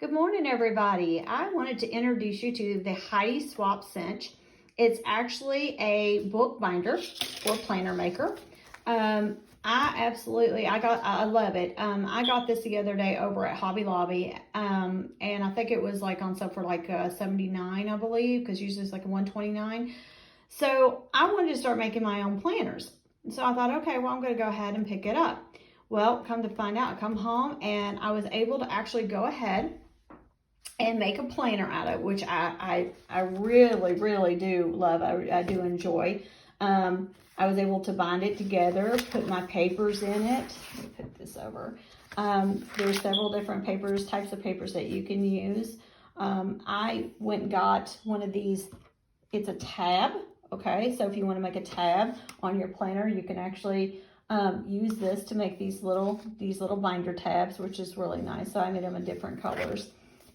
Good morning, everybody. I wanted to introduce you to the Heidi Swap Cinch. It's actually a book binder or planner maker. I love it. I got this the other day over at Hobby Lobby, and I think it was like on sale for like $79, I believe, because usually it's like $129. So I wanted to start making my own planners. So I thought, okay, well, I'm going to go ahead and pick it up. Well, come to find out, I come home and I was able to actually go ahead and make a planner out of it, which I really do love. I do enjoy. I was able to bind it together, put my papers in it. Let me put this over. There's several different types of papers that you can use. I went and got one of these. It's a tab. Okay, so if you want to make a tab on your planner, you can actually use this to make these little binder tabs, which is really nice. So I made them in different colors.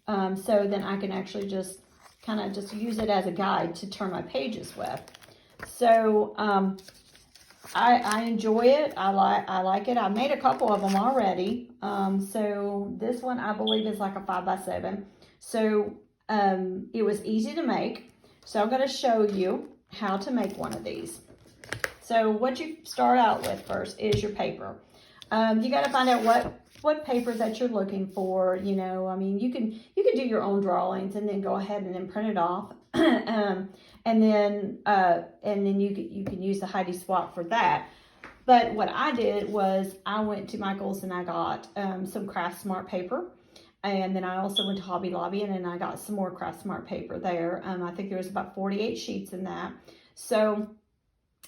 So then I can actually just kind of just use it as a guide to turn my pages with. So I enjoy it. I like it. I made a couple of them already. So this one I believe is like a 5x7. So it was easy to make. So I'm going to show you how to make one of these. So what you start out with first is your paper. You got to find out what paper that you're looking for. You know, I mean, you can do your own drawings and then go ahead and then print it off, and then you can use the Heidi Swap for that. But what I did was I went to Michael's and I got some Craft Smart paper, and then I also went to Hobby Lobby and then I got some more Craft Smart paper there. I think there was about 48 sheets in that. So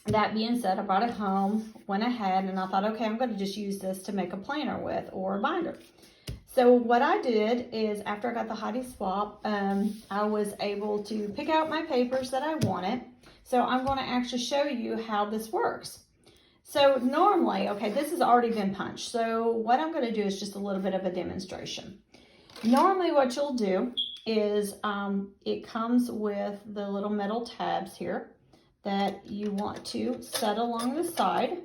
that being said, I brought it home, went ahead, and I thought, okay, I'm going to just use this to make a planner with or a binder. So what I did is after I got the Heidi Swap, I was able to pick out my papers that I wanted. So I'm going to actually show you how this works. So normally, okay, this has already been punched. So what I'm going to do is just a little bit of a demonstration. Normally what you'll do is it comes with the little metal tabs here that you want to set along the side.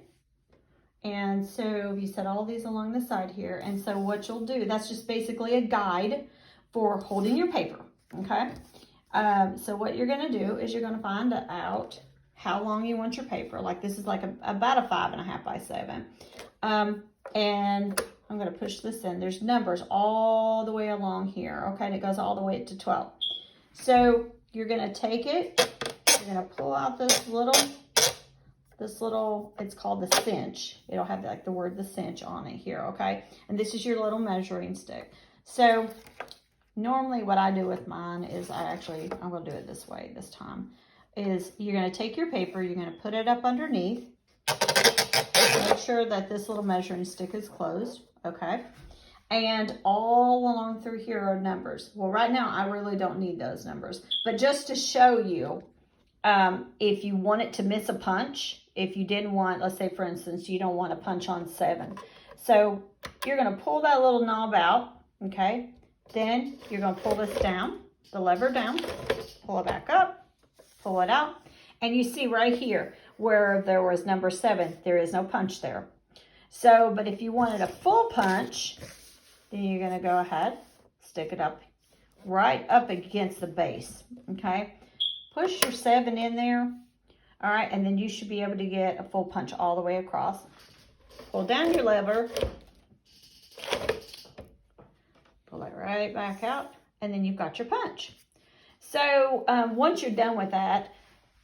And so you set all these along the side here. And so what you'll do, that's just basically a guide for holding your paper, okay? So what you're gonna do is you're gonna find out how long you want your paper. Like this is like about a 5.5x7. And I'm gonna push this in. There's numbers all the way along here, okay? And it goes all the way to 12. So you're gonna take it, you're gonna pull out this little, it's called the cinch. It'll have like the word the cinch on it here, okay? And this is your little measuring stick. So normally what I do with mine is I'm gonna do it this way this time, is you're gonna take your paper, you're gonna put it up underneath, make sure that this little measuring stick is closed, okay? And all along through here are numbers. Well, right now I really don't need those numbers, but just to show you, if you want it to miss a punch, if you didn't want, let's say for instance, you don't want to punch on 7. So you're going to pull that little knob out, okay? Then you're going to pull this down, the lever down, pull it back up, pull it out. And you see right here where there was number 7, there is no punch there. So, but if you wanted a full punch, then you're going to go ahead, stick it up, right up against the base, okay? Push your 7 in there, all right, and then you should be able to get a full punch all the way across. Pull down your lever, pull it right back out, and then you've got your punch. So once you're done with that,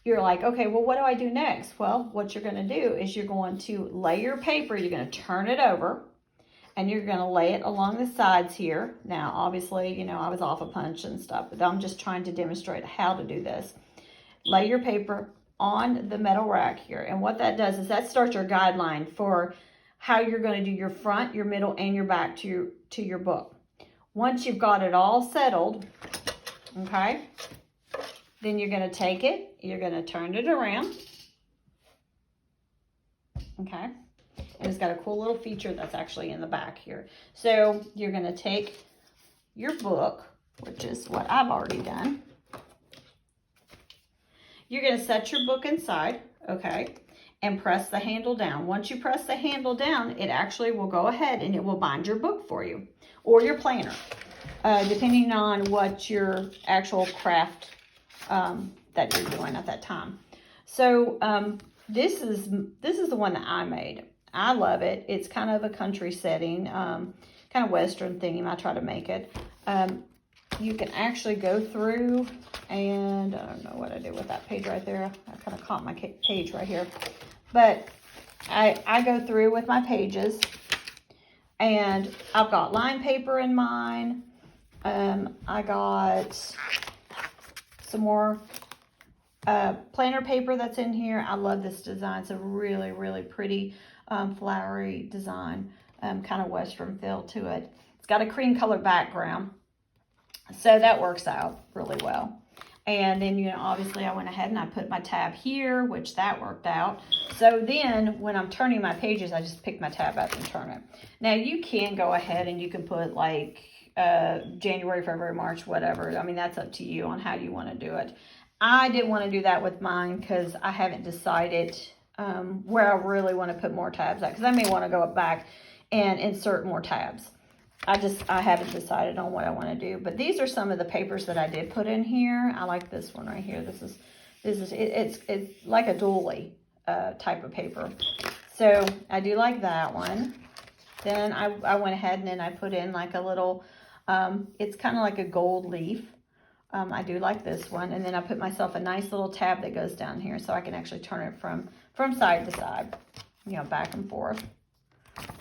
you're like, okay, well, what do I do next? Well, what you're going to do is you're going to lay your paper, you're going to turn it over, and you're going to lay it along the sides here. Now, obviously, you know, I was off a punch and stuff, but I'm just trying to demonstrate how to do this. Lay your paper on the metal rack here. And what that does is that starts your guideline for how you're going to do your front, your middle, and your back to your book. Once you've got it all settled, okay, then you're going to take it, you're going to turn it around, okay? And it's got a cool little feature that's actually in the back here. So you're going to take your book, which is what I've already done. You're going to set your book inside, okay, and press the handle down. Once you press the handle down, it actually will go ahead and it will bind your book for you or your planner. depending on what your actual craft that you're doing at that time. So this is the one that I made. I love it. It's kind of a country setting, kind of Western theme. I try to make it. You can actually go through, and I don't know what I did with that page right there. I kind of caught my page right here. But I go through with my pages, and I've got line paper in mine. I got some more planner paper that's in here. I love this design. It's a really, really pretty flowery design, kind of Western feel to it. It's got a cream colored background, so that works out really well. And then, you know, obviously I went ahead and I put my tab here, which that worked out. So then when I'm turning my pages, I just pick my tab up and turn it. Now you can go ahead and you can put like January, February, March, whatever. I mean, that's up to you on how you want to do it. I didn't want to do that with mine because I haven't decided where I really want to put more tabs at, because I may want to go back and insert more tabs. I haven't decided on what I want to do. But these are some of the papers that I did put in here. I like this one right here. It's like a doily type of paper. So I do like that one. Then I went ahead and then I put in like a little, it's kind of like a gold leaf. I do like this one. And then I put myself a nice little tab that goes down here so I can actually turn it from side to side, you know, back and forth.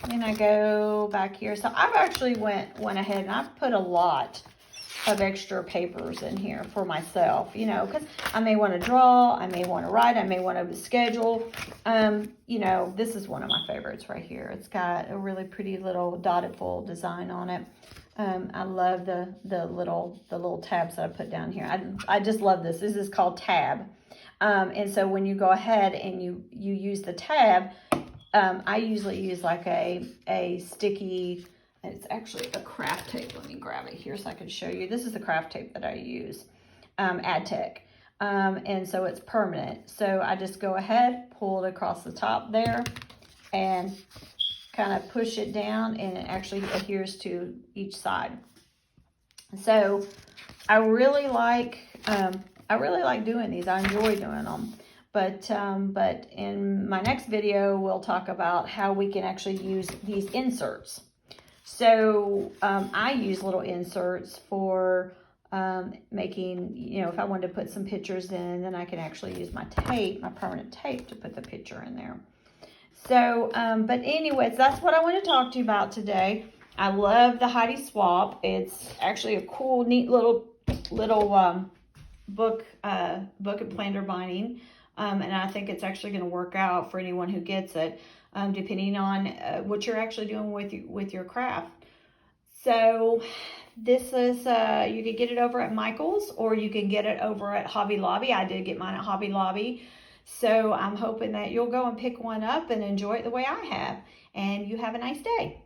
And I go back here. So I've actually went ahead and I've put a lot of extra papers in here for myself, you know, because I may want to draw, I may want to write, I may want to schedule. You know, this is one of my favorites right here. It's got a really pretty little dotted foil design on it. I love the little tabs that I put down here. I just love this. This is called tab. And so when you go ahead and you use the tab, I usually use like a sticky, it's actually a craft tape. Let me grab it here so I can show you. This is the craft tape that I use, AdTech. And so it's permanent. So I just go ahead, pull it across the top there, and kind of push it down, and it actually adheres to each side. So I really like doing these. I enjoy doing them. But in my next video, we'll talk about how we can actually use these inserts. So I use little inserts for making, you know, if I wanted to put some pictures in, then I can actually use my tape, my permanent tape, to put the picture in there. So, but anyways, that's what I want to talk to you about today. I love the Heidi Swap. It's actually a cool, neat little book and planner binding. And I think it's actually going to work out for anyone who gets it, depending on what you're actually doing with your craft. So this is, you can get it over at Michael's, or you can get it over at Hobby Lobby. I did get mine at Hobby Lobby. So I'm hoping that you'll go and pick one up and enjoy it the way I have. And you have a nice day.